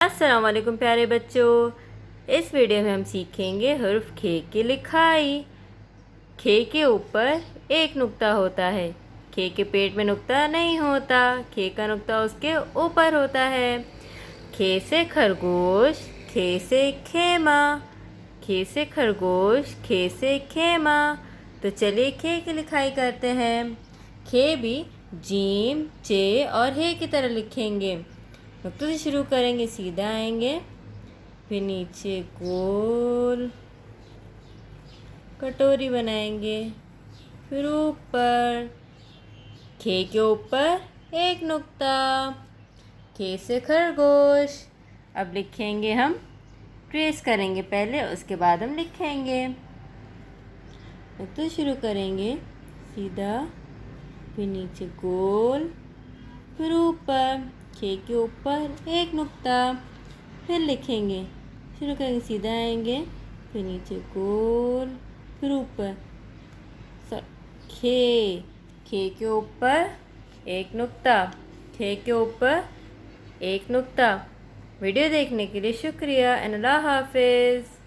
अस्सलाम वालेकुम प्यारे बच्चों। इस वीडियो में हम सीखेंगे हर्फ खे की लिखाई। खे के ऊपर एक नुक्ता होता है। खे के पेट में नुक्ता नहीं होता, खे का नुक्ता उसके ऊपर होता है। खे से खरगोश, खे से खेमा, खे से खरगोश, खे से खेमा। तो चलिए खे की लिखाई करते हैं। खे भी जीम, चे और हे की तरह लिखेंगे। नुक्ते से शुरू करेंगे, सीधा आएंगे, फिर नीचे गोल कटोरी बनाएंगे, फिर ऊपर खे के ऊपर एक नुक्ता। खे से खरगोश। अब लिखेंगे हम, ट्रेस करेंगे पहले, उसके बाद हम लिखेंगे। नुक्ते शुरू करेंगे, सीधा, फिर नीचे गोल, फिर ऊपर खे के ऊपर एक नुक्ता, फिर लिखेंगे। शुरू करेंगे, सीधा आएंगे, फिर नीचे गोल, फिर ऊपर खे, खे के ऊपर एक नुक्ता, खे के ऊपर एक नुक्ता। वीडियो देखने के लिए शुक्रिया। अल्लाह हाफिज़।